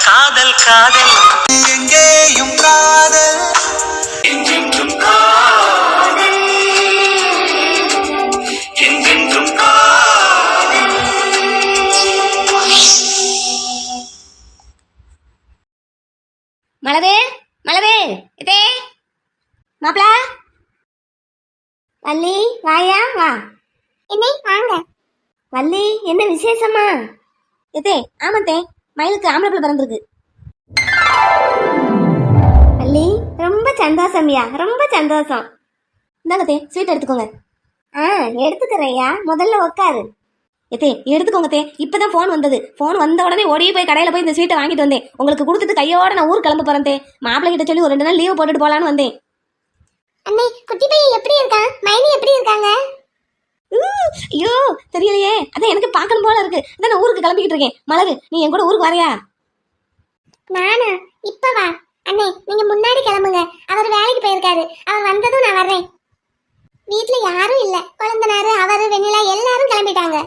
காதல் காதல் எங்கேயும் காதல் என்றென்றும் காதல் என்றென்றும் காதல். மலரே மலரே இதே மாப்பிள வள்ளி வாயா வா. என்னை வாங்க. வள்ளி என்ன விசேஷமா? இதே ஆமாத்தே மயிலுக்கு ஆம்பளை பிள்ளை பிறந்திருக்கு. வள்ளி ரொம்ப சந்தோஷம்யா, ரொம்ப சந்தோஷம். இந்தாங்கத்தே ஸ்வீட் எடுத்துக்கோங்க. எடுத்துக்கிறேன்யா, முதல்ல உட்காரு. எத்தே எடுத்துக்கோங்க தே. இப்பதான் ஃபோன் வந்தது. ஃபோன் வந்த உடனே ஓடி போய் கடையில் போய் இந்த ஸ்வீட்டை வாங்கிட்டு வந்தேன். உங்களுக்கு கொடுத்துட்டு கையோட நான் ஊர் கிளம்ப போறேன் தே. மாப்பிள்ளை கிட்ட சொல்லி ஒரு 2 நாள் லீவ் போட்டுட்டு போலான்னு வந்தேன். அண்ணே குட்டி பையன் எப்படி இருக்கான்? மைனி எப்படி இருக்காங்க? ஐயோ தெரியலையே, அதான் எனக்கு பார்க்கணும் போல இருக்கு. அதான் நான் ஊருக்கு கிளம்பிக்கிட்டு இருக்கேன். மலரு நீ என் கூட ஊருக்கு வரையா? நானா? இப்ப வா அண்ணே, நீங்க முன்னாடி கிளம்புங்க. அவர் வேலைக்கு போயிருக்காரு. அவர் வந்ததும் நான் வர்றேன். வீட்டுல யாரும் இல்ல. குழந்தனாரு அவரு வெண்ணிலா எல்லாரும் கிளம்பிட்டாங்க.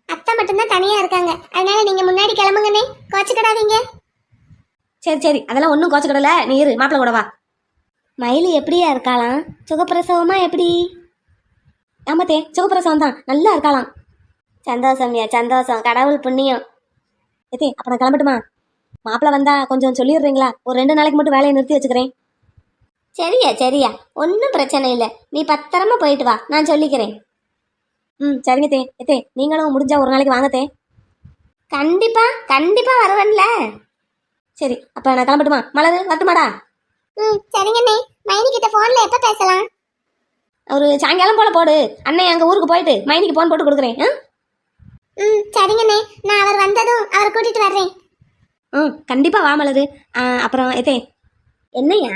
அத்தை மட்டும்தான் தனியா இருக்காங்க. அதனால நீங்க முன்னாடி கிளம்புங்கண்ணே, கோச்சுக்கிடாதீங்க. சரி சரி, அதெல்லாம் ஒன்றும் கோச்சக்கடல. நீ இரு, மாப்பிள்ளை கூட வா. மயில் எப்படியா இருக்காளாம்? சுகப்பிரசவமா எப்படி? ஆமாத்தே சுகப்பிரசவம் தான், நல்லா இருக்காளாம். சந்தோஷம்யா சந்தோஷம், கடவுள் புண்ணியம். எத்தே அப்ப நான் கிளம்பட்டுமா? மாப்பிள்ளை வந்தா கொஞ்சம் சொல்லிடுறீங்களா? ஒரு 2 நாளைக்கு மட்டும் வேலையை நிறுத்தி வச்சுக்கிறேன். சரியா சரியா, ஒன்றும் பிரச்சனை இல்லை. நீ பத்திரமா போயிட்டு வா, நான் சொல்லிக்கிறேன். சரிங்க தே. எத்தே நீங்களும் முடிஞ்சா ஒரு நாளைக்கு வாங்கத்தே. கண்டிப்பா கண்டிப்பா வருவேன்ல. சரி அப்ப நான் கிளம்பட்டுமா? மலரு வரட்டுமாடா? சரிங்கண்ணே. மைனி கிட்ட போன்ல எப்ப பேசலாம்? ஒரு சாயங்காலம் போல போடு. அண்ணன் அங்க ஊருக்கு போயிட்டு மைனிக்கு போன் போட்டு கொடுக்குறேன். சரிங்கண்ணே, நான் அவர் வந்ததும் அவரை கூட்டிட்டு வர்றேன். கண்டிப்பா வா மலரு. அப்புறம் எத்தே என்னையா?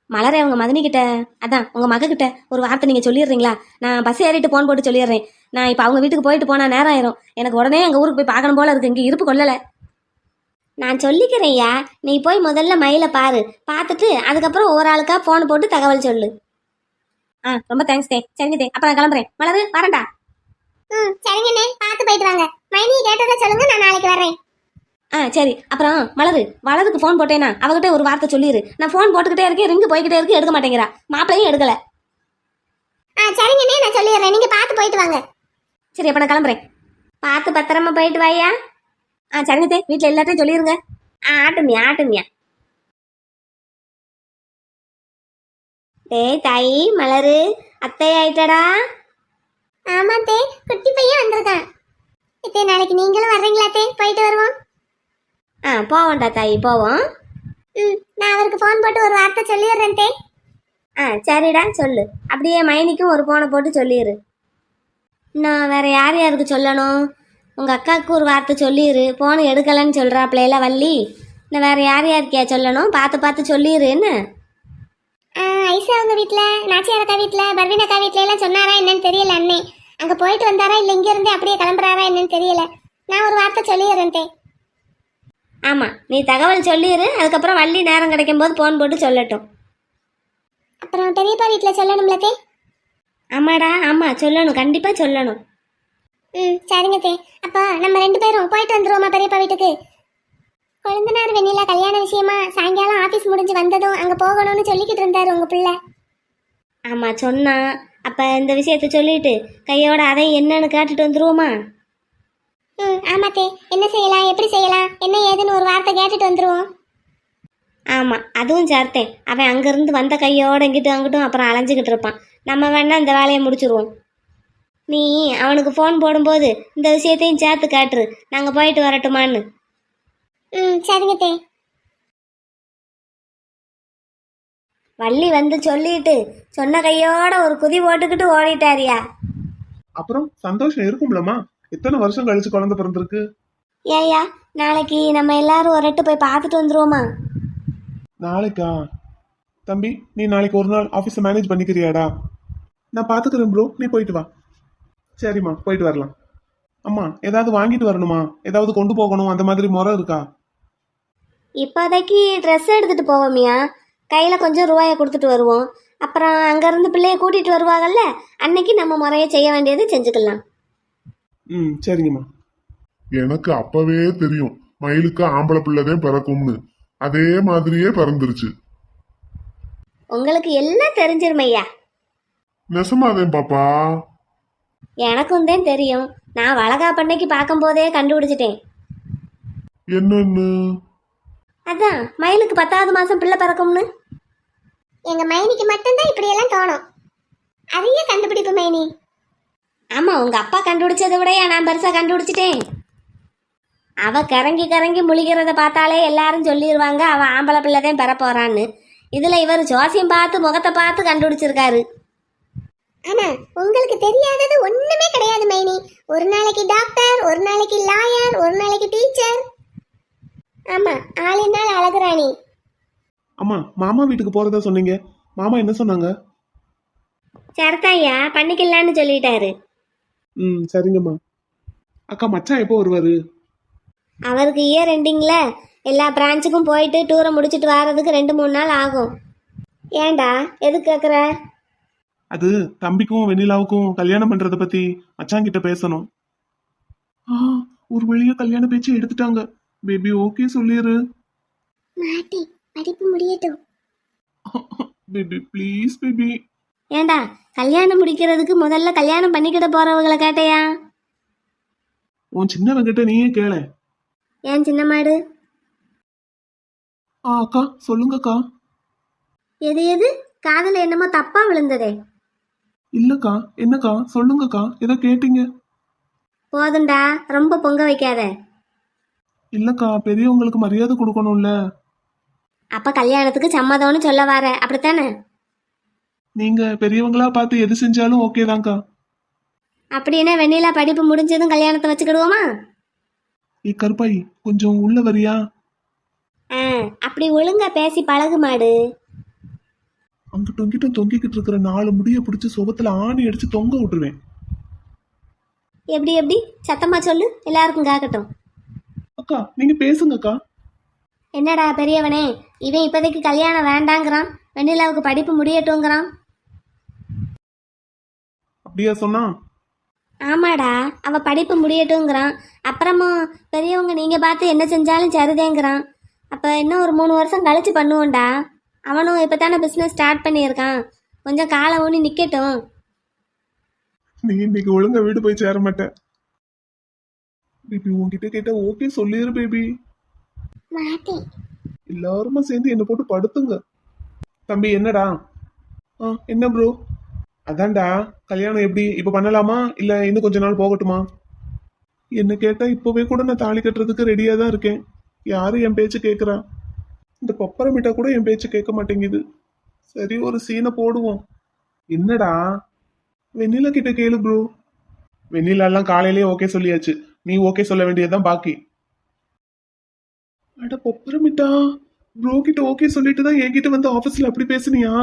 மலரே அவங்க மதனி கிட்ட, அதான் உங்க மக கிட்ட ஒரு வார்த்தை நீங்க சொல்லிடுறீங்களா? நான் பஸ் ஏறிட்டு போன் போட்டு சொல்லிடுறேன். நான் இப்போ அவங்க வீட்டுக்கு போயிட்டு போனா நேரம் ஆயிரும். எனக்கு உடனே அங்க ஊருக்கு போய் பார்க்கணும் போல இருக்கு. இங்க இருப்பு கொள்ளல. நான் சொல்லிக்கிறேன்யா, நீ போய் முதல்ல மயில பாரு. பார்த்துட்டு அதுக்கப்புறம் ஒரு ஆளுக்கா போன் போட்டு தகவல் சொல்லு. ரொம்ப தேங்க்ஸ் தே. சரிங்க தே, அப்ப நான் கிளம்புறேன். மலரு வரேன்டா. சரிங்கண்ணே, பார்த்து போயிட்டு வாங்க. மைனி கேட்டதை சொல்லுங்க, நான் நாளைக்கு வர்றேன். சரி. அப்புறம் மலரு வளருக்கு ஃபோன் போட்டேனா அவகிட்ட ஒரு வார்த்தை சொல்லிடு. நான் ஃபோன் போட்டுக்கிட்டே இருக்கேன், ரிங்கு போய்கிட்டே இருக்கு, எடுக்க மாட்டேங்கிறா. மாப்பிளையும் எடுக்கல. சரிங்கண்ணே, நான் சொல்லிடுறேன். நீங்க பார்த்து போயிட்டு வாங்க. சரி அப்ப நான் கிளம்புறேன். பார்த்து பத்திரமா போயிட்டு வாயா. சரிங்க தே, வீட்டில் எல்லாத்தையும் சொல்லிடுங்க. ஆட்டுமியா ஆட்டுமியா. டேய் தாயி மலரு, அத்தை ஆயிட்டடா. ஆமா தே, குட்டி பையன் வந்திருக்கான். இத்தே நாளைக்கு நீங்களும் வர்றீங்களா தே? போயிட்டு வருவோம். போவோம்டா தாயி போவோம். நான் அவருக்கு ஃபோன் போட்டு ஒரு வார்த்தை சொல்லிடுறேன் தே. சரிடா சொல்லு. அப்படியே மைனிக்கும் ஒரு ஃபோனை போட்டு சொல்லிடு. நான் வேற யார் யாருக்கு சொல்லணும்? உங்கள் அக்காவுக்கு ஒரு வார்த்தை சொல்லிடு. ஃபோன் எடுக்கலைன்னு சொல்கிறாப்லையில வள்ளி. நான் வேற யார் யாருக்கையா சொல்லணும்? பார்த்து பார்த்து சொல்லிடு. என்ன ஐசா அவங்க வீட்டில், நாச்சியார் அக்கா வீட்டில், பர்வீன் அக்கா வீட்டில எல்லாம் சொன்னாரா என்னன்னு தெரியல அண்ணே. அங்கே போயிட்டு வந்தாரா இல்லை இங்கே இருந்தே அப்படியே கிளம்புறாரா என்னன்னு தெரியல. நான் ஒரு வார்த்தை சொல்லிடுறேன் தே. ஆமாம், நீ தகவல் சொல்லிடு. அதுக்கப்புறம் வள்ளி நேரம் கிடைக்கும் போது ஃபோன் போட்டு சொல்லட்டும். அப்புறம் பெரியப்பா வீட்டில் சொல்லணும்ல தே? ஆமாடா ஆமாம் சொல்லணும், கண்டிப்பாக சொல்லணும். சரிங்க தே. அப்போ நம்ம 2 பேரும் போயிட்டு வந்துருவோமா பெரியப்பா வீட்டுக்கு? கொழுந்தனார் வெண்ணிலா கல்யாண விஷயமா சாயங்காலம் ஆஃபீஸ் முடிஞ்சு வந்ததும் அங்கே போகணும்னு சொல்லிக்கிட்டு இருந்தாரு உங்கள் பிள்ளை. ஆமாம் சொன்னா. அப்போ இந்த விஷயத்த சொல்லிட்டு கையோட அதை என்னன்னு கேட்டுட்டு வந்துருவோமா? ஆமாத்தே. என்ன செய்யலாம், எப்படி செய்யலாம், என்ன ஏதுன்னு ஒரு வார்த்தை கேட்டுட்டு வந்துருவோம். ஆமாம் அதுவும் சேர்த்தேன். அவன் அங்கேருந்து வந்த கையோட இங்கிட்டும் அங்கிட்டும் அப்புறம் அலைஞ்சிக்கிட்டு இருப்பான். நம்ம வேணா இந்த வேலையை முடிச்சிருவோம். நீ அவனுக்கு ஃபோன் போடும்போது இந்த விஷயத்தையும் சேர்த்து கேட்டுரு. நாங்கள் போயிட்டு வரட்டுமான்னு. சரிங்க தே. வள்ளி வந்து சொல்லிட்டு சொன்ன கையோட ஒரு குதி போட்டுக்கிட்டு ஓடிட்டாரியா. அப்புறம் சந்தோஷம் இருக்கும்லமா? எத்தனை வருஷம் கழிச்சு குழந்தை பிறந்திருக்கு. ஏயா நாளைக்கு நம்ம எல்லாரும் ஒரு எட்டு போய் பார்த்துட்டு வந்துருவோமா? நாளைக்கா? தம்பி நீ நாளைக்கு ஒரு நாள் ஆஃபீஸை மேனேஜ் பண்ணிக்கிறியாடா? நான் பார்த்துக்கிறேன் ப்ரோ, நீ போயிட்டு வா. சரிம்மா போயிட்டு வரலாம். அம்மா ஏதாவது வாங்கிட்டு வரணுமா? ஏதாவது கொண்டு போகணும் அந்த மாதிரி முறை இருக்கா? இப்போதைக்கு ட்ரெஸ் எடுத்துகிட்டு போவோமியா. கையில் கொஞ்சம் ரூபாயை கொடுத்துட்டு வருவோம். அப்புறம் அங்கேருந்து பிள்ளைய கூட்டிகிட்டு வருவாங்கல்ல, அன்னைக்கு நம்ம முறையை செய்ய வேண்டியது செஞ்சுக்கலாம். சரிங்கம்மா. எனக்கு அப்பவே தெரியும் மயிலுக்கு ஆம்பளை பிள்ளைதான் பிறக்கும்னு. அதே மாதிரியே பிறந்துருச்சு. உங்களுக்கு எல்லாம் தெரிஞ்சிருமையா. நெசமாதேன் பாப்பா. எனக்கும் தான் தெரியும். நான் வளகா பண்ணைக்கு பார்க்கும்போதே கண்டுபிடிச்சிட்டேன். என்னன்னு? அதான் மயிலுக்கு 10வது மாசம் பிள்ளை பிறக்கும்னு. எங்க மைனிக்கு மட்டும்தான் இப்படி எல்லாம் தோணும். அதைய கண்டுபிடிப்பு மைனி. ஆமா, உங்க அப்பா கண்டுபிடிச்சதை விட நான் பெருசா கண்டுபிடிச்சிட்டேன். அவ கறங்கி கறங்கி முழிக்கிறத பார்த்தாலே எல்லாரும் சொல்லிடுவாங்க அவ ஆம்பளை பிள்ளைதான் பெற போறான்னு. இதுல இவர் ஜோசியம் பார்த்து முகத்தை பார்த்து கண்டுபிடிச்சிருக்காரு. ஆனா உங்களுக்கு தெரியாதது ஒண்ணுமே கிடையாது மைனி. ஒரு நாளைக்கு டாக்டர், ஒரு நாளைக்கு லாயர், ஒரு நாளைக்கு டீச்சர். ஆமா, ஆளினால் அழகுராணி. அம்மா, மாமா வீட்டுக்கு போறதா சொன்னீங்க. மாமா என்ன சொன்னாங்க? சரிதாய்யா, பண்ணிக்கலான்னு சொல்லிட்டாரு. சரிங்கம்மா. அக்கா, மச்சான் எப்போ வருவாரு? அவருக்கு இயர் எண்டிங்ல எல்லா பிரான்ச்சுக்கும் போயிட்டு டூரை முடிச்சிட்டு வர்றதுக்கு 2-3 நாள் ஆகும். ஏண்டா எதுக்கு கேட்குற? அது தம்பிக்கும் வெண்ணிலாவுக்கும் கல்யாணம் பண்றத பத்தி மச்சான் கிட்ட பேசணும். ஒரு வழியா கல்யாண பேச்சு எடுத்துட்டாங்க. பேபி ஓகே சொல்லிரு. மாட்டி படிப்பு முடியட்டும். Baby please baby. ஏண்டா கல்யாணம் முடிக்கிறதுக்கு முதல்ல கல்யாணம் பண்ணிக்கிட போறவங்களை கேட்டையா? உன் சின்னவங்கிட்ட நீயே கேள. ஏன் சின்ன மாடு? அக்கா சொல்லுங்கக்கா. எது எது காதல என்னமோ தப்பா விழுந்ததே? இல்லக்கா, என்னக்கா சொல்லுங்கக்கா, ஏதோ கேட்டீங்க. போதுண்டா, ரொம்ப பொங்க வைக்காத. இல்லக்கா, பெரியவங்களுக்கு மரியாதை கொடுக்கணும்ல. அப்ப கல்யாணத்துக்கு சம்மதம்னு சொல்ல வர, அப்படித்தானே? நீங்க பெரியவங்களா பார்த்து எது செஞ்சாலும் ஓகே தான்க்கா. அப்படின்னா வெண்ணிலா படிப்பு முடிஞ்சதும் கல்யாணத்தை வச்சுக்கிடுவோமா? கருப்பாயி, கொஞ்சம் உள்ள வரியா? அப்படி ஒழுங்கா பேசி பழகு மாடு. அங்கிட்டும் இங்கிட்டும் தொங்கிக்கிட்டு இருக்கிற 4 முடிய பிடிச்சி சுகத்துல ஆணி அடிச்சு தொங்க விட்டுருவேன். எப்படி எப்படி சத்தமா சொல்லு, எல்லாருக்கும் கேட்கட்டும். அக்கா நீங்க பேசுங்கக்கா. என்னடா பெரியவனே, இவன் இப்போதைக்கு கல்யாணம் வேண்டாங்கிறான், வெண்ணிலாவுக்கு படிப்பு முடியட்டுங்கிறான். அப்படியா சொன்னா? ஆமாடா, அவ படிப்பு முடியட்டுங்கிறான். அப்புறமா பெரியவங்க நீங்க பார்த்து என்ன செஞ்சாலும் சரிதேங்கிறான். அப்ப இன்னும் ஒரு 3 வருஷம் கழிச்சு பண்ணுவோம்டா. அவனும் இப்பதானே பிசினஸ் ஸ்டார்ட் பண்ணியிருக்கான், கொஞ்சம் காலை ஊனி நிக்கட்டும். நீ இன்னைக்கு ஒழுங்கா வீடு போய் சேர மாட்டேன். பேபி உன்கிட்ட கேட்டா ஓகே சொல்லிரு பேபி. மாட்டி எல்லாருமா சேர்ந்து என்ன போட்டு படுத்துங்க. தம்பி என்னடா? என்ன ப்ரோ? அதான்டா, கல்யாணம் எப்படி இப்ப பண்ணலாமா இல்ல இன்னும் கொஞ்ச நாள் போகட்டுமா? என்ன கேட்டா இப்பவே கூட நான் தாலி கட்டுறதுக்கு ரெடியா தான் இருக்கேன். யாரும் என் பேச்சு கேட்கறா? இந்த பப்பரமிட்டா கூட என் பேச்சு கேட்க மாட்டேங்குது. சரி, ஒரு சீனை போடுவோம். என்னடா? வெண்ணிலா கிட்ட கேளு ப்ரோ. வெண்ணிலா எல்லாம் காலையிலேயே ஓகே சொல்லியாச்சு. நீ ஓகே சொல்ல வேண்டியதுதான் பாக்கி. அட பப்பரமிட்டா, ப்ரோ கிட்ட ஓகே சொல்லிட்டு தான் என்கிட்ட வந்து ஆபீஸ்ல அப்படி பேசுனியா?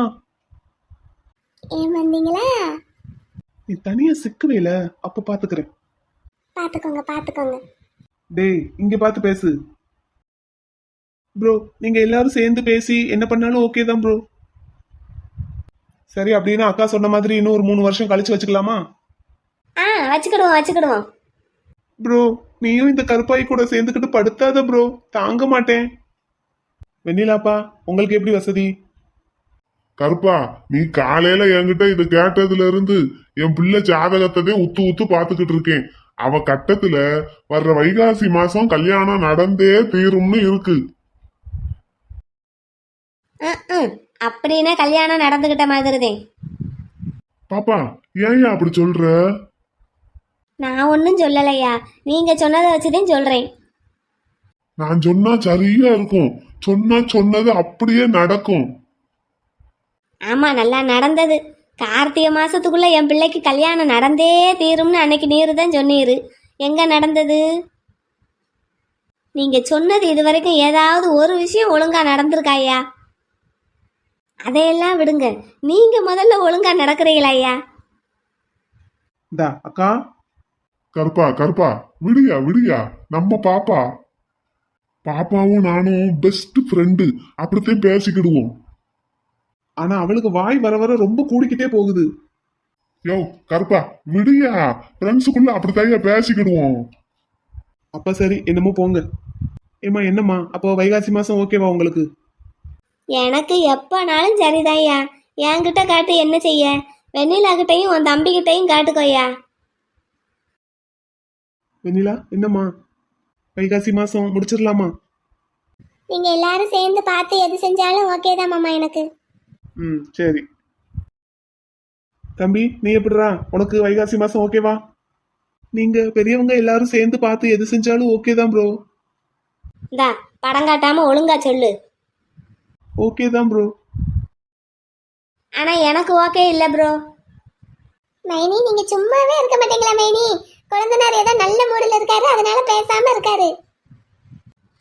ஏன் வந்தீங்களா? நீ தனியா சிக்குவேல, அப்ப பாத்துக்கிறேன். பாத்துக்கோங்க பாத்துக்கோங்க. டேய் இங்க பார்த்து பேசு ப்ரோ. நீங்க எல்லாரும் சேர்ந்து பேசி என்ன பண்ணாலும் ஓகே தான் ப்ரோ. சரி, அப்படின்னா அக்கா சொன்ன மாதிரி இன்னும் ஒரு 3 வருஷம் கழிச்சு வச்சுக்கலாமா? வச்சுக்கிடுவோம். ப்ரோ நீயும் இந்த கருப்பாய் கூட சேர்ந்துக்கிட்டு படுத்தாத ப்ரோ, தாங்க மாட்டேன். வெண்ணிலாப்பா, உங்களுக்கு எப்படி வசதி? கருப்பா, நீ காலையில என்கிட்ட இது கேட்டதுல இருந்து என் பிள்ளை ஜாதகத்ததே உத்து உத்து பாத்துக்கிட்டு இருக்கேன். அவ கட்டத்துல வர்ற வைகாசி மாசம் கல்யாணம் நடந்தே தீரும்னு இருக்கு. அப்படின்னா கல்யாணம் நடந்துகிட்ட மாதிரிதே. பாப்பா ஏன் அப்படி சொல்ற? நான் ஒன்னும் சொல்லலையா, நீங்க சொன்னதை வச்சுதான் சொல்றேன். நான் சொன்னா சரியா இருக்கும். சொன்னது அப்படியே நடக்கும். ஆமா, நல்லா நடந்தது. கார்த்திகை மாசத்துக்குள்ள என் பிள்ளைக்கு கல்யாணம் நடந்தே தீரும்னு அன்னைக்கு நீரு தான் சொன்னீரு. எங்க நடந்தது? நீங்க சொன்னது இதுவரைக்கும் ஏதாவது ஒரு விஷயம் ஒழுங்கா நடந்திருக்காயா? அதையெல்லாம் விடுங்க, நீங்க முதல்ல ஒழுங்கா நடக்கிறீங்களா ஐயா? அக்கா. கருப்பா விடியா நம்ம பாப்பாவும் நானும் பெஸ்ட் ஃப்ரெண்டு, அப்படித்தான் பேசிக்கிடுவோம். ஆனா அவளுக்கு வாய் வர வர ரொம்ப கூடிக்கிட்டே போகுது. யோ கருப்பா விடியா, ஃப்ரெண்ட்ஸுக்குள்ள அப்படித்தான் பேசிக்கிடுவோம். அப்ப சரி, என்னமோ போங்க. ஏம்மா என்னம்மா அப்போ வைகாசி மாசம் ஓகேவா உங்களுக்கு? எனக்கு எப்போனாலும் சரிதாய்யா. என்கிட்ட காட்டு என்ன செய்ய, வெண்ணிலா கிட்டையும் உன் தம்பிக்கிட்டையும் காட்டுக்கோய்யா. வெண்ணிலா என்னம்மா வைகாசி மாசம் முடிச்சிடலாமா? நீங்க எல்லாரும் சேர்ந்து பார்த்து எது செஞ்சாலும் ஓகே தான் மாமா எனக்கு. ம் சரி. தம்பி நீ எப்படிடா, உனக்கு வைகாசி மாசம் ஓகேவா? நீங்க பெரியவங்க எல்லாரும் சேர்ந்து பார்த்து எது செஞ்சாலும் ஓகே தான் ப்ரோ. இந்தா படம் காட்டாம ஒழுங்கா சொல்லு. ஓகே தான் ப்ரோ. ஆனா எனக்கு ஓகே இல்ல ப்ரோ. மைனி நீங்க சும்மாவே இருக்க மாட்டீங்களா மைனி? குழந்தைனார் ஏதோ நல்ல மூடில் இருக்காரு, அதனால பேசாம இருக்காரு.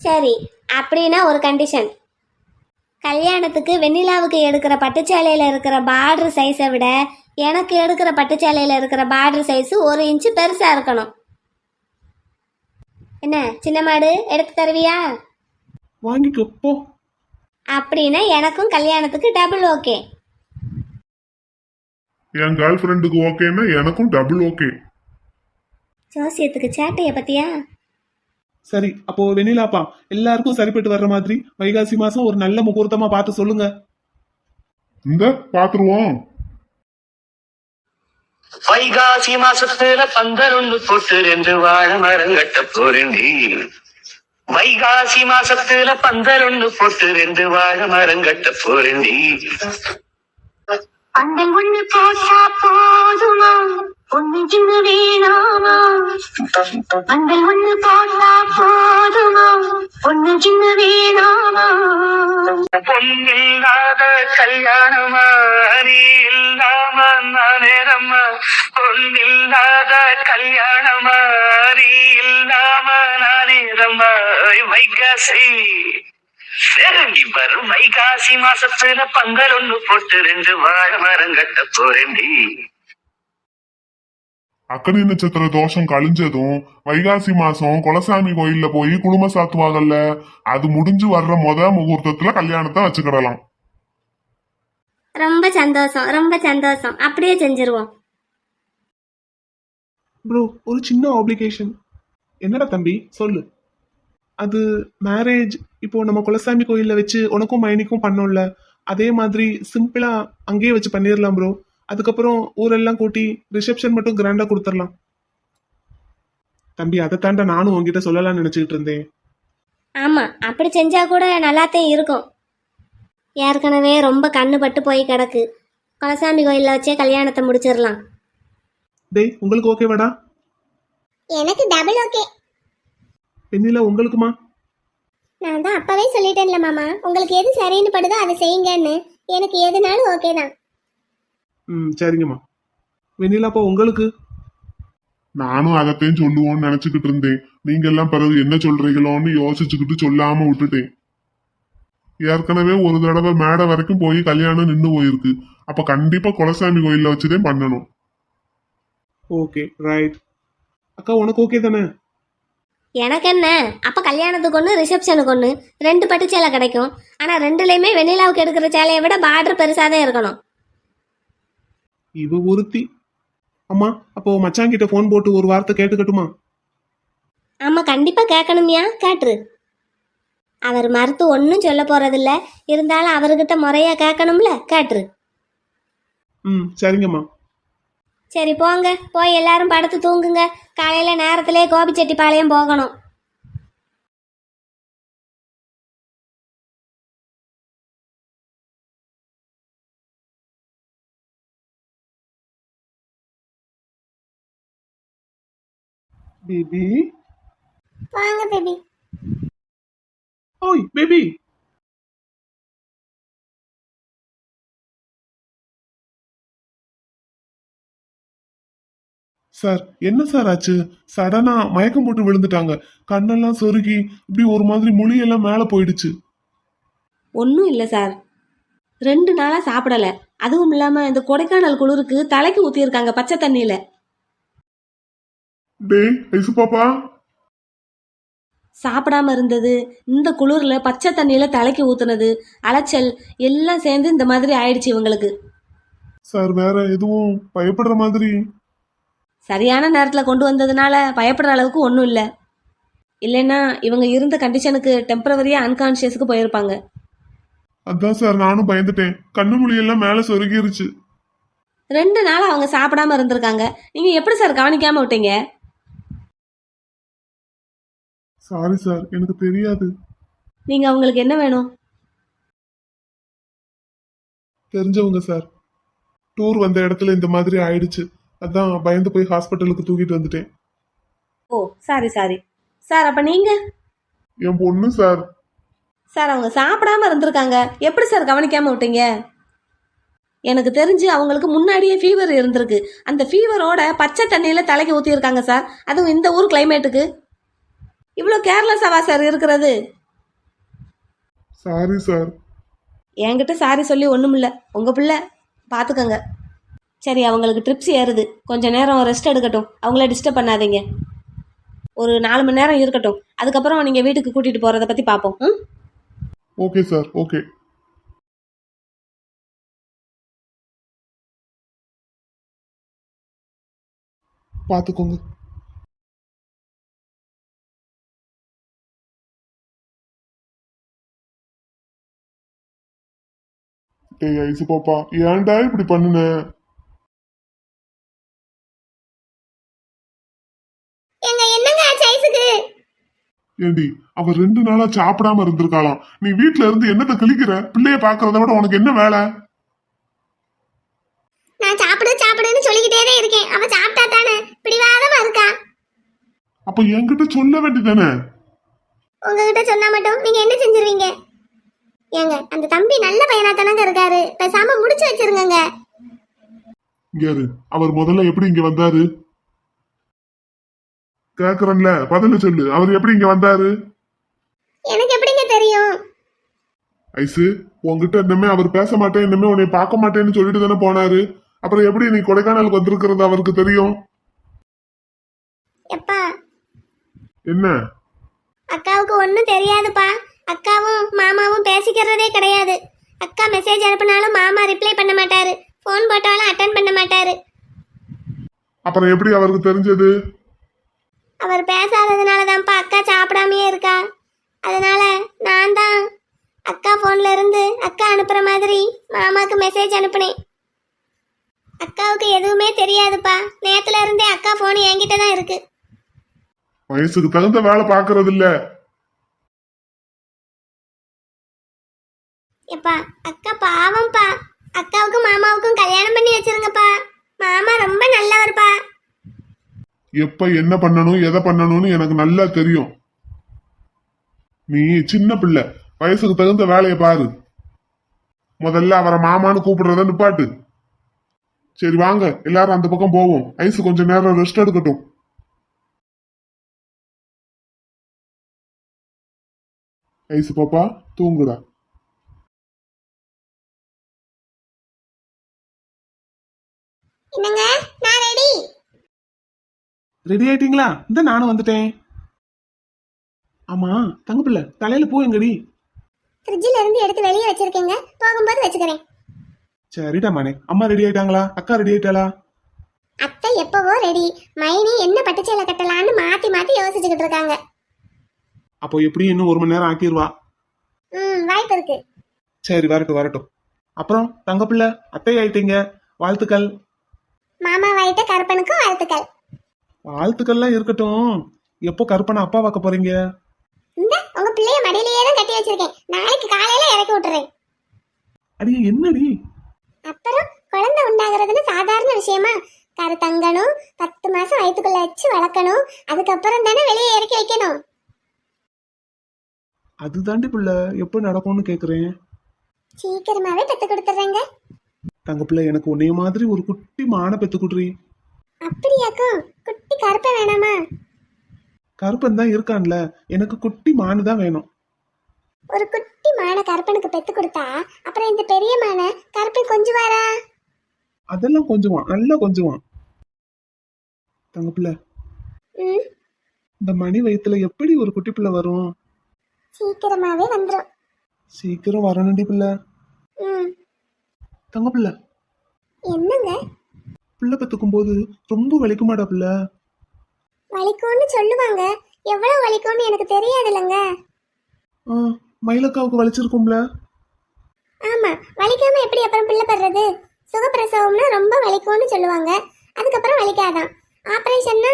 சரி, அப்படின்னா ஒரு கண்டிஷன். கல்யாணத்துக்கு வெண்ணிலாவுக்கு எடுக்கிற பட்டுச்சேலையில் இருக்கிற பார்டர் சைஸை விட எனக்கு எடுக்கிற பட்டுச்சேலையில் இருக்கிற பார்டர் சைஸு 1 இன்ச்சு பெருசாக இருக்கணும். என்ன சின்ன மாடு எடுத்து தருவியா? வாங்கிக்கோ போ. அப்படின்னா எனக்கும் கல்யாணத்துக்கு டபுள் ஓகே. என் கேர்ள் ஃப்ரெண்டுக்கு ஓகேன்னா எனக்கும் டபுள் ஓகே. ஜோசியத்துக்கு சேட்டையை பத்தியா? சரி அப்போ வெண்ணிலாப்பா எல்லாருக்கும் சரிப்பட்டு வர்ற மாதிரி வைகாசி மாசம் ஒரு நல்ல முகூர்த்தமா பார்த்து சொல்லுங்க. இந்த பாத்துருவோம். வைகாசி மாசத்துல பந்தலொன்னு போட்டு 2 வாழை மரம் கட்ட போறேன்டி. வைகாசி மாசத்துல பந்தலொன்னு போட்டு 2 வாழை மரம் கட்ட போறேன்டி. பந்தல் ஒண்ணு போட்டா போதுமா, ஒண்ணு சின்ன வேணாமா? பந்தல் ஒண்ணு போட்டா போதுமா, ஒண்ணு சின்ன வேணாமா? பொன்னில்லாத கல்யாணமா நீ இல்லாம நானேரம்மா. பொன்னில்லாத கல்யாணமா நீ இல்லாம நானேரம்மா. வைகாசி நெருங்கி வரும் வைகாசி மாசத்துல பந்தலொன்னு போட்டு 2 வாழை மரம் கட்ட போறேன்டி. அக்கனி நட்சத்திர தோஷம் கழிஞ்சதும் வைகாசி மாசம் குலசாமி கோயில்ல போய் குடும்ப சாத்துவாங்கல்ல, அது முடிஞ்சு வர்ற முகூர்த்தத்துல கல்யாணத்தை வச்சுக்கிடலாம். ரொம்ப சந்தோஷம், ரொம்ப சந்தோஷம். அப்படியே செஞ்சிருவோம். ப்ரோ ஒரு சின்ன ஆப்ளிகேஷன். என்னடா தம்பி சொல்லு. அது மேரேஜ் இப்போ நம்ம குலசாமி கோயில்ல வச்சு உனக்கும் மைனிக்கும் பண்ணோம்ல, அதே மாதிரி சிம்பிளா அங்கேயே வச்சு பண்ணிடலாம் ப்ரோ. அதுக்கப்புறம் ஊரெல்லாம் கூட்டி ரிசப்ஷன் மட்டும் கிராண்டா கொடுத்துடலாம். தம்பி அதை தாண்டா நானும் உங்ககிட்ட சொல்லலாம்னு நினைச்சுக்கிட்டு இருந்தேன். ஆமாம், அப்படி செஞ்சா கூட நல்லாத்தான் இருக்கும். ஏற்கனவே ரொம்ப கண்ணு பட்டு போய் கிடக்கு. குலசாமி கோயிலில் வச்சே கல்யாணத்தை முடிச்சிடலாம். டேய் உங்களுக்கு ஓகேவாடா? எனக்கு டபுள் ஓகே. பெண்ணில உங்களுக்குமா? நான் தான் அப்பவே சொல்லிட்டேன்ல மாமா, உங்களுக்கு எது சரின்னு படுதோ அதை செய்யுங்கன்னு. எனக்கு எதுனாலும் ஓகே தான். ம் சரிங்கம்மா. வெண்ணிலாப்பா உங்களுக்கு? நானும் அதத்தையும் சொல்லுவோன்னு நினைச்சுக்கிட்டு இருந்தேன். நீங்க எல்லாம் பிறகு என்ன சொல்றீங்களோன்னு யோசிச்சுக்கிட்டு சொல்லாம விட்டுட்டேன். ஏற்கனவே ஒரு தடவை மேடை வரைக்கும் போய் கல்யாணம் நின்று போயிருக்கு. அப்ப கண்டிப்பா குலசாமி கோயில்ல வச்சுதான் பண்ணணும். Okay right. அக்கா உனக்கு ஓகே தானே? எனக்கு என்ன, அப்போ கல்யாணத்துக்கு ஒன்று ரிசப்ஷனுக்கு ஒன்று 2 பட்டு சேலை கிடைக்கும். ஆனால் 2லையுமே வெண்ணிலாவுக்கு எடுக்கிற சேலையை விட பார்டர் பெருசாக தான் இருக்கணும். இவ ஒருத்தி. அம்மா அப்போ மச்சாங்கிட்ட ஃபோன் போட்டு ஒரு வார்த்தை கேட்டுக்கட்டுமா? ஆமாம் கண்டிப்பாக கேட்கணும்யா, கேட்டுரு. அவர் மறுத்து ஒன்றும் சொல்ல போகிறதில்ல. இருந்தாலும் அவர்கிட்ட முறையாக கேட்கணும்ல, கேட்டுரு. ம் சரிங்கம்மா. சரி போங்க, போய் எல்லாரும் படுத்து தூங்குங்க. காலையில் நேரத்திலே கோபிச்செட்டிப்பாளையம் போகணும். பேபி வாங்க பேபி. ஓய் பேபி. சார் என்ன சார் ஆச்சு? சடனா மயக்கம் போட்டு விழுந்துட்டாங்க. கண்ணெல்லாம் சொருகி இப்படி ஒரு மாதிரி மொழியெல்லாம் மேல போயிடுச்சு. ஒன்றும் இல்லை சார், 2 நாளாக சாப்பிடலை. அதுவும் இல்லாமல் இந்த கொடைக்கானல் குளிருக்கு தலைக்கு ஊற்றியிருக்காங்க பச்சை தண்ணியில். டேய் ஐசு பாப்பா, சாப்பிடாம இருந்தது, இந்த குளிரில் பச்சை தண்ணியில் தலைக்கு ஊற்றுனது, அலைச்சல் எல்லாம் சேர்ந்து இந்த மாதிரி ஆயிடுச்சு இவங்களுக்கு. சார் வேற எதுவும் பயப்படுற மாதிரி? சரியான நேரத்தில் கொண்டு வந்ததுனால பயப்படுற அளவுக்கு ஒன்றும் இல்லை. இல்லைன்னா இவங்க இருந்த கண்டிஷனுக்கு டெம்பரவரியா அன்கான்ஷியஸுக்கு போயிருப்பாங்க. அதான் சார் நானும் பயந்துட்டேன். கண்ணு மொழியெல்லாம் மேல சொருகிருச்சு. 2 நாள் அவங்க சாப்பிடாம இருந்திருக்காங்க. நீங்க எப்படி சார் கவனிக்காம விட்டீங்க? சாரி சார், எனக்கு தெரியாது. நீங்க அவங்களுக்கு என்ன வேணும்? தெரிஞ்சவங்க சார். டூர் வந்த இடத்துல இந்த மாதிரி ஆயிடுச்சு. அதான் பயந்து போய் ஹாஸ்பிட்டலுக்கு தூக்கிட்டு வந்துட்டேன். ஓ சாரி சாரி சார். அப்ப நீங்க? என் பொண்ணு சார். சார் அவங்க சாப்பிடாம இருந்திருக்காங்க, எப்படி சார் கவனிக்காம விட்டீங்க? எனக்கு தெரிஞ்சு அவங்களுக்கு முன்னாடியே ஃபீவர் இருந்திருக்கு. அந்த ஃபீவரோட பச்சை தண்ணியில தலைக்கு ஊற்றிருக்காங்க சார். அதுவும் இந்த ஊர் கிளைமேட்டுக்கு. இவ்வளோ கேர்லெஸ்ஸாவா சார் இருக்கிறது? Sorry sir. என்கிட்ட சாரி சொல்லி ஒன்றும் இல்லை. உங்கள் பிள்ளை பார்த்துக்கங்க. சரி, அவங்களுக்கு ட்ரிப்ஸ் ஏறுது, கொஞ்சம் நேரம் ரெஸ்ட் எடுக்கட்டும். அவங்கள டிஸ்டர்ப் பண்ணாதீங்க. ஒரு 4 மணி நேரம் இருக்கட்டும். அதுக்கப்புறம் நீங்கள் வீட்டுக்கு கூட்டிகிட்டு போகிறத பற்றி பார்ப்போம். ம். Okay sir, okay. பார்த்துக்கோங்க. டேய் ஐசு பாப்பா, ஏன்டா இப்படி பண்ணுன? எங்க என்னங்க ஆச்சு ஐஸுக்கு? ஏண்டி, அவ 2 நாளா சாப்பிடாம இருந்திருக்காளாம். நீ வீட்ல இருந்து என்னத்த கிழிக்கிற? பிள்ளைய பாக்குறத விட உனக்கு என்ன வேலை? நான் சாப்பிடுன்னு சொல்லிக்கிட்டே தான் இருக்கேன். அவ சாப்பிட்டா தானே பிடிவாதமா இருக்கா. அப்ப என்கிட்ட சொல்ல வேண்டியதானே? உங்ககிட்ட சொன்னா மட்டும் நீங்க என்ன செஞ்சிருவீங்க? ஏங்க அந்த தம்பி நல்ல பையனா தானங்க இருக்காரு, பேசாம முடிச்சு வச்சிருங்க. இங்க அவர் முதல்ல எப்படி இங்க வந்தாரு? கேக்குறேன்ல, பதில சொல்லு. அவர் எப்படி இங்க வந்தாரு? எனக்கு எப்படிங்க தெரியும்? ஐசு, உன்கிட்ட இன்னமே அவர் பேச மாட்டேன், இன்னமே உன்னை பார்க்க மாட்டேன்னு சொல்லிட்டு தானே போனாரு. அப்புறம் எப்படி நீ கொடைக்கானலுக்கு வந்திருக்கிறது அவருக்கு தெரியும்? எப்பா, என்ன? அக்காவுக்கு ஒன்றும் தெரியாதுப்பா. அக்காவும் மாமாவும் பேசிக்கிறதே கிடையாது. அக்கா மெசேஜ் அனுப்பினாலும் மாமா ரிப்ளை பண்ண மாட்டாரு, ஃபோன் போட்டாலும் அட்டன் பண்ண மாட்டாரு. அப்புறம் எப்படி அவருக்கு தெரிஞ்சது? அவர் பேசாததுனால தான்ப்பா அக்கா சாப்பிடாமையே இருக்கா. அதனால நான் தான் அக்கா ஃபோன்ல இருந்து அக்கா அனுப்புற மாதிரி மாமாக்கு மெசேஜ் அனுப்புனேன். அக்காவுக்கு எதுவுமே தெரியாதுப்பா. நேத்துல இருந்தே அக்கா ஃபோன் என்கிட்ட தான் இருக்கு. வயசுக்கு தகுந்த வேலை பாக்குறது இல்ல. எப்பா, அக்கா பாவம்ப்பா. அக்காவுக்கும் மாமாவுக்கும் கல்யாணம் பண்ணி வச்சிருங்கப்பா. மாமா ரொம்ப நல்லவர்ப்பா. எப்ப என்ன பண்ணணும் எதை பண்ணணும்னு எனக்கு நல்லா தெரியும். நீ சின்ன பிள்ளை, வயசுக்கு தகுந்த வேலையை பாரு. முதல்ல அவரை மாமான்னு கூப்பிடுறத நிப்பாட்டு. சரி வாங்க, எல்லாரும் அந்த பக்கம் போவோம். ஐசு கொஞ்ச நேரம் ரெஸ்ட் எடுக்கட்டும். ஐசு பாப்பா, தூங்குடா. என்னங்க, நான் ரெடி. ரெடி ஆயிட்டீங்களா? இந்த நானும் வந்துட்டேன். ஆமா தங்கப்பிள்ளை, தலையில பூ எங்கடி? ஃப்ரிட்ஜில் இருந்து எடுத்து வெளியே வச்சிருக்கேங்க, போகும்போது வச்சுக்கிறேன். சரிடா மானே. அம்மா ரெடி ஆயிட்டாங்களா? அக்கா ரெடி ஆயிட்டாளா? அத்தை எப்பவோ ரெடி. மைனி என்ன பட்டுச்சேலை கட்டலான்னு மாத்தி மாத்தி யோசிச்சுக்கிட்டு இருக்காங்க. அப்போ எப்படி இன்னும் 1 மணி நேரம் ஆக்கிடுவா. வாய்ப்பு இருக்கு. சரி, வரட்டும் வரட்டும். அப்புறம் தங்கப்பிள்ளை, அத்தை ஆயிட்டீங்க, வாழ்த்துக்கள். மாமா வாயிட்ட கருப்பனுக்கும் வாழ்த்துக்கள். வாழ்த்துக்கள்லாம் இருக்கட்டும். எப்போ கருப்பனை அப்பா பார்க்க போறீங்க? இந்த உங்க பிள்ளைய மடியிலேயே தான் கட்டி வச்சிருக்கேன். நாளைக்கு காலையில இறக்கி விட்டுறேன். அடி என்னடி? அப்புறம் குழந்தை உண்டாகிறதுன்னு சாதாரண விஷயமா? கருத்தங்கணும், 10 மாசம் வயிற்றுக்குள்ள வச்சு வளர்க்கணும், அதுக்கப்புறம் தானே வெளியே இறக்கி வைக்கணும். அது தாண்டி பிள்ளை எப்போ நடக்கும்னு கேக்குறேன். சீக்கிரமாவே பெத்து கொடுத்துறேங்க. தங்கப்பிள்ளை, எனக்கு உன்னைய மாதிரி ஒரு குட்டி மான பெத்து குடுறி. அப்படியாக்கும்? குட்டி கருப்பை வேணாமா? கருப்பன் தான் இருக்கான்ல, எனக்கு குட்டி மானு தான் வேணும். ஒரு குட்டி மான கருப்பனுக்கு பெத்து கொடுத்தா அப்புறம் இந்த பெரிய மான கருப்பன் கொஞ்சுவாரா? அதெல்லாம் கொஞ்சுவான், நல்லா கொஞ்சுவான். தங்கப்பிள்ளை, ம், இந்த மணி வயித்துல எப்படி ஒரு குட்டி பிள்ளை வரும்? சீக்கிரமாவே வந்துடும். சீக்கிரம் வரணுண்டி பிள்ளை. ம், தங்கப்பிள்ளை, என்னங்க? பிள்ளை பெத்துக்கும் போது ரொம்ப வலிக்குமாடா பிள்ளை? வலிக்கும்னு சொல்லுவாங்க. எவ்வளவு வலிக்கும்னு எனக்கு தெரியாது இல்லைங்க. ஆ மயிலக்காவுக்கு வலிச்சிருக்கும்ல. ஆமா, வலிக்காம எப்படி அப்புறம் பிள்ளை பெறது? சுகப்பிரசவம்னா ரொம்ப வலிக்கும்னு சொல்லுவாங்க, அதுக்கப்புறம் வலிக்காதான். ஆபரேஷன்னா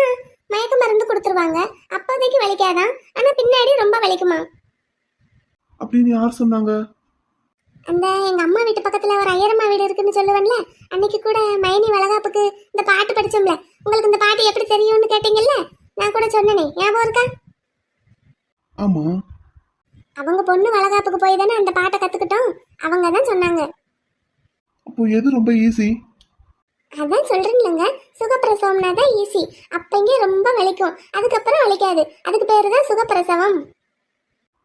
மயக்க மருந்து கொடுத்துருவாங்க, அப்போதைக்கு வலிக்காதான், ஆனா பின்னாடி ரொம்ப வலிக்குமா. அப்படின்னு யார் சொன்னாங்க? அந்த எங்க அம்மா வீட்டு பக்கத்துல ஒரு ஐயரம்மா வீடு இருக்குன்னு சொல்லுவேன்ல, அன்னைக்கு கூட மைனி வளகாப்புக்கு இந்த பாட்டு படிச்சோம்ல, உங்களுக்கு இந்த பாட்டு எப்படி தெரியும்னு கேட்டீங்கல்ல, நான் கூட சொன்னனே, ஞாபகம் இருக்கா? ஆமா. அவங்க பொண்ணு வளகாப்புக்கு போய் தானே அந்த பாட்டை கத்துக்கிட்டோம், அவங்க தான் சொன்னாங்க. அப்போ எது ரொம்ப ஈஸி? அதான் சொல்றேன்லங்க, சுகப்பிரசவம்னா தான் ஈஸி. அப்பங்க ரொம்ப வலிக்கும், அதுக்கப்புறம் வலிக்காது, அதுக்கு பேரு தான் சுகப்பிரசவம்.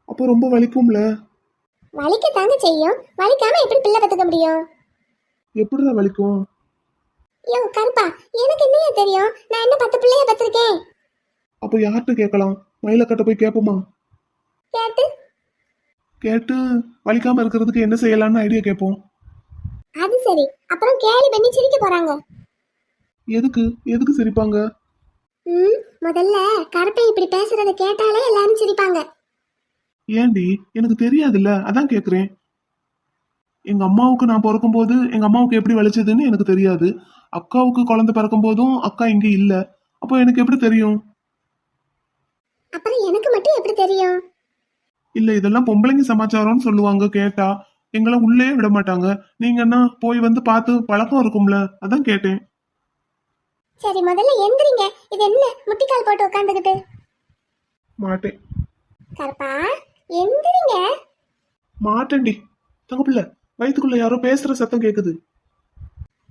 அப்போ ரொம்ப வலிக்கும்ல. வலிக்கத்தாங்க செய்யும், வலிக்காம எப்படி பிள்ளை பெத்துக்க முடியும்? எப்படிடா வலிக்கும்? யோ கருப்பா, எனக்கு என்னையா தெரியும், நான் என்ன 10 பிள்ளைய பெற்றிருக்கேன். அப்போ யார்கிட்ட கேட்கலாம்? மயிலக்காட்ட போய் கேட்போமா? கேட்டு வலிக்காம இருக்கிறதுக்கு என்ன செய்யலாம்னு ஐடியா கேட்போம். அது சரி, அப்புறம் கேலி பண்ணி சிரிக்க போறாங்க. எதுக்கு எதுக்கு சிரிப்பாங்க? முதல்ல கருப்பை இப்படி பேசுறத கேட்டாலே எல்லாரும் சிரிப்பாங்க. ஏண்டி, எனக்கு தெரியாதுல்ல, அதான் கேக்குறேன். எங்க அம்மாவுக்கு நான் பிறக்கும் போது எங்க அம்மாவுக்கு எப்படி வலிச்சதுன்னு எனக்கு தெரியாது. அக்காவுக்கு குழந்தை பிறக்கும் போதும் அக்கா இங்க இல்ல. அப்போ எனக்கு எப்படி தெரியும்? அப்புறம் எனக்கு மட்டும் எப்படி தெரியும்? இல்ல, இதெல்லாம் பொம்பளைங்க சமாச்சாரம்னு சொல்லுவாங்க. கேட்டா எங்களை உள்ளே விட மாட்டாங்க. நீங்கன்னா போய் வந்து பார்த்து பழக்கம் இருக்கும்ல, அதான் கேட்டேன். சரி, முதல்ல எந்திரிங்க. இது என்ன முட்டிக்கால் போட்டு உட்காந்துக்கிட்டு? மாட்டேன். கருப்பா, எந்திரிங்க. மாட்டேன்டி. தங்கப்பிள்ள, வயித்துக்குள்ள யாரோ பேசுற சத்தம் கேக்குது.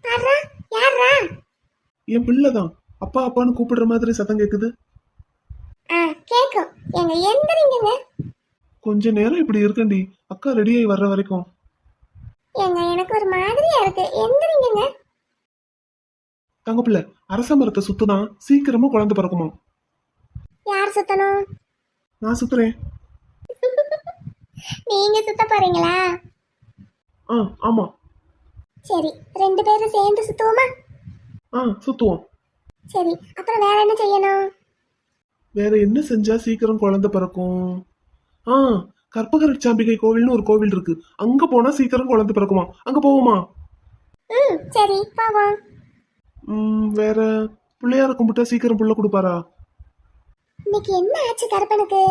பாரா, யாரா? என் பிள்ளைதான். அப்பா அப்பான்னு கூப்பிடுற மாதிரி சத்தம் கேக்குது. கேக்கும். எங்க எந்திரிங்க. கொஞ்ச நேரம் இப்படி இருக்கண்டி, அக்கா ரெடி ஆகி வர்ற வரைக்கும். எங்க எனக்கு ஒரு மாதிரியா இருக்கு, எந்திரிங்க. தங்கப்பிள்ள, அரச மரத்தை சுத்துனா சீக்கிரமா குழந்தை பிறக்குமா? யார் சுத்தணும்? நான் சுத்துறேன். நீங்க சுத்த போறீங்களா? ஆமா. சரி, 2 பேரும் சேர்ந்து சுத்துவோமா? சுத்துவோம். சரி, அப்புறம் வேற என்ன செய்யணும்? வேற என்ன செஞ்சா சீக்கிரம் குழந்தை பிறக்கும்? கற்பகரட்சாம்பிகை கோவில்னு ஒரு கோவில் இருக்கு, அங்க போனா சீக்கிரம் குழந்தை பிறக்குமா, அங்க போவோமா? சரி, போவோம். வேற பிள்ளையார கும்பிட்டா சீக்கிரம் புள்ள கொடுப்பாரா? இன்னைக்கு என்ன ஆச்சு கருப்பனுக்கு?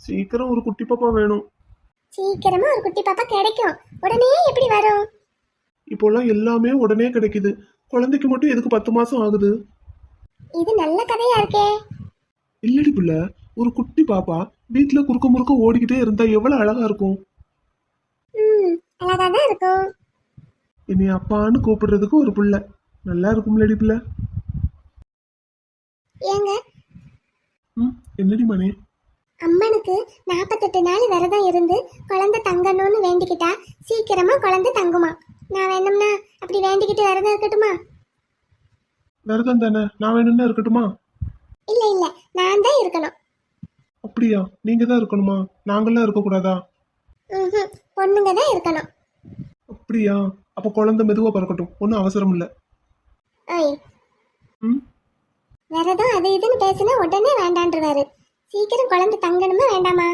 சீக்கிரம் ஒரு குட்டி பாப்பா வேணும். சீக்கிரமா ஒரு குட்டி பாப்பா கிடைக்கும், உடனே எப்படி வரும்? இப்போல்லாம் எல்லாமே உடனே கிடைக்குது, குழந்தைக்கு மட்டும் எதுக்கு 10 மாசம் ஆகுது? இது நல்ல கதையா இருக்கே. இல்லடி புள்ள, ஒரு குட்டி பாப்பா வீட்டுல குறுக்க முறுக்க ஓடிக்கிட்டே இருந்தா எவ்வளவு அழகா இருக்கும். அழகாதான் இருக்கும். என்னை அப்பான்னு கூப்பிடுறதுக்கு ஒரு புள்ள நல்லா இருக்கும்லடி புள்ள. ஏங்க, என்னடி மணி? அம்மனுக்கு 48 நாள் விரதம் இருந்து குழந்தை தங்கணும்னு வேண்டிக்கிட்டா சீக்கிரமா குழந்தை தங்குமா. நான் வேணும்னா அப்படி வேண்டிக்கிட்டு விரதம் இருக்கட்டுமா? விரதம் தானே, நான் வேணும்னா இருக்கட்டுமா? இல்ல இல்ல, நான் தான் இருக்கணும். அப்படியா? நீங்க தான் இருக்கணுமா? நாங்கெல்லாம் இருக்க கூடாதா? பொண்ணுங்க தான் இருக்கணும். அப்படியா? அப்ப குழந்தை மெதுவா பிறக்கட்டும், ஒன்னும் அவசரம் இல்ல. விரதம் அது இதுன்னு பேசினா உடனே வேண்டான்றாரு. சீக்கிரம் குழந்தை தங்கணுமா வேண்டாமா?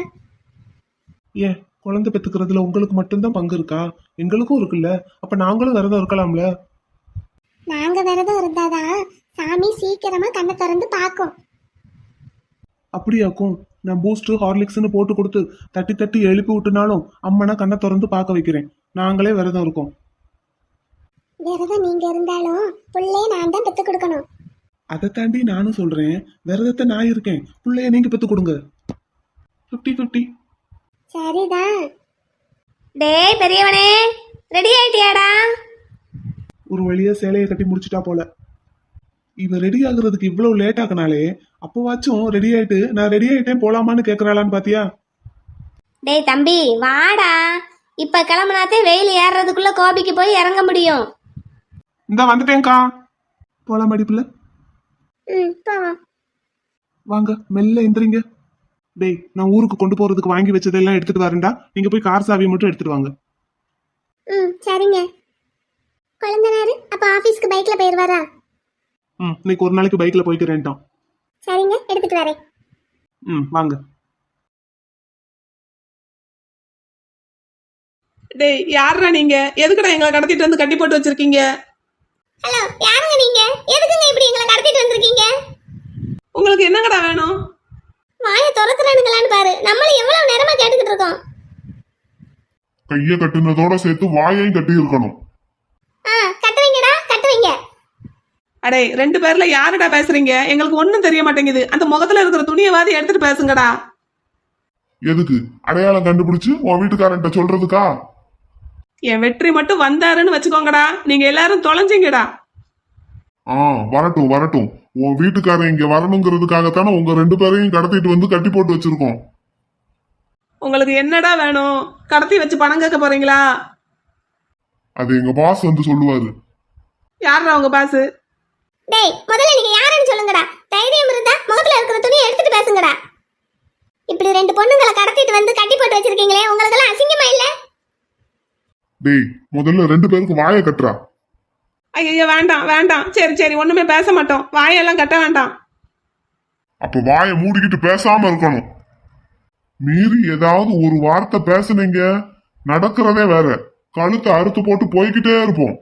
ஏன், குழந்தை பெத்துக்கிறதுல உங்களுக்கு மட்டும்தான் பங்கு இருக்கா? எங்களுக்கும் இருக்குல்ல, அப்ப நாங்களும் விரதம் இருக்கலாம்ல. நாங்க விரதம் இருந்தாதான் சாமி சீக்கிரமா கண்ணை திறந்து பாக்கும். அப்படியாக்கும்? நான் பூஸ்ட் ஹார்லிக்ஸ்னு போட்டு கொடுத்து தட்டி தட்டி எழுப்பி விட்டுனாலும் அம்மனா கண்ணை திறந்து பார்க்க வைக்கிறேன். நாங்களே விரதம் இருக்கோம். விரதம் நீங்க இருந்தாலும் புள்ளைய நான் தான் பெத்து கொடுக்கணும். அதை தாண்டி நானும் சொல்றேன், விரதத்தை நான் இருக்கேன், பிள்ளைய நீங்க பெத்து கொடுங்க. 50-50. சரிதான். டேய் பெரியவனே, ரெடி ஆயிட்டியாடா? ஒரு வழியா சேலையை கட்டி முடிச்சிட்டா போல. இவ ரெடி ஆகுறதுக்கு இவ்வளவு லேட் ஆகுனாலே, அப்பவாச்சும் ரெடி ஆயிட்டு நான் ரெடி ஆயிட்டேன் போலாமான்னு கேக்குறாளான்னு பாத்தியா? டேய் தம்பி வாடா, இப்ப கிளம்புனாத்தே வெயில் ஏறுறதுக்குள்ள கோபிக்கு போய் இறங்க முடியும். இந்த வந்துட்டேன்க்கா. போலாம் அடிப்புல. போவோம். வாங்க மெல்ல எந்திரிங்க. டேய், நான் ஊருக்கு கொண்டு போறதுக்கு வாங்கி வச்சதெல்லாம் எடுத்துட்டு வரேன்டா, நீங்க போய் கார் சாவியை மட்டும் எடுத்துட்டு வாங்க. சரிங்க. குழந்தைனாரு அப்ப ஆபீஸ்க்கு பைக்ல போயிருவாரா? இன்னைக்கு ஒரு நாளைக்கு பைக்ல போய்க்கிறேன்ட்டான். சரிங்க, எடுத்துட்டு வரேன். ம் வாங்க. டேய் யாருடா நீங்க? எதுக்குடா எங்களை கடத்திட்டு வந்து கட்டி போட்டு வச்சிருக்கீங்க? ஹலோ, யாருங்க நீங்க? எதுக்குங்க இப்படி எங்களை கடத்திட்டு வந்திருக்கீங்க? உங்களுக்கு என்னங்கடா வேணும்? வாயை திறக்கிறானுங்களான்னு பாரு. நம்மளும் எவ்வளவு நேரமா கேட்டுக்கிட்டு இருக்கோம். கைய கட்டுனதோட சேர்த்து வாயையும் கட்டி இருக்கணும். கட்டுவீங்கடா, கட்டுவீங்க. அடே 2 பேர்ல யாருடா பேசுறீங்க? எங்களுக்கு ஒண்ணும் தெரிய மாட்டேங்குது. அந்த முகத்துல இருக்கிற துணியவாதி எடுத்துட்டு பேசுங்கடா. எதுக்கு? அடையாளம் கண்டுபிடிச்சு உன் வீட்டுக்காரன்ட்ட சொல்றதுக்கா? என் வெற்றி மட்டும் வந்தாருன்னு வச்சுக்கோங்கடா, நீங்க எல்லாரும் தொலைஞ்சிங்கடா. வரட்டும் வரட்டும். உன் வீட்டுக்காரன் இங்க வரணுங்கிறதுக்காகத்தானே உங்க 2 பேரையும் கடத்திட்டு வந்து கட்டி போட்டு வச்சிருக்கோம். உங்களுக்கு என்னடா வேணும்? கடத்தி வச்சு பணம் கேட்க போறீங்களா? அது எங்க பாஸ் வந்து சொல்லுவாரு. யாருடா உங்க பாசு? டேய், முதல்ல நீங்க யாருன்னு சொல்லுங்கடா. தைரியம் இருந்தா முகத்துல இருக்கிற துணியை எடுத்துட்டு பேசுங்கடா. இப்படி 2 பொண்ணுங்களை கடத்திட்டு வந்து கட்டி போட்டு வச்சிருக்கீங்களே, உங்களுக்கு எல்லாம் அசிங்கமா இல்ல? டேய் முதல்ல 2 பேருக்கு வாயை கட்டுறா. ஐயோ வேண்டாம் வேண்டாம். சரி சரி, ஒண்ணுமே பேச மாட்டோம். வாயெல்லாம் கட்ட வேண்டாம். அப்ப வாயை மூடிக்கிட்டு பேசாம இருக்கணும். மீறி ஏதாவது ஒரு வார்த்தை பேசுனீங்க, நடக்கிறதே வேற. கழுத்தை அறுத்து போட்டு போய்கிட்டே இருப்போம்.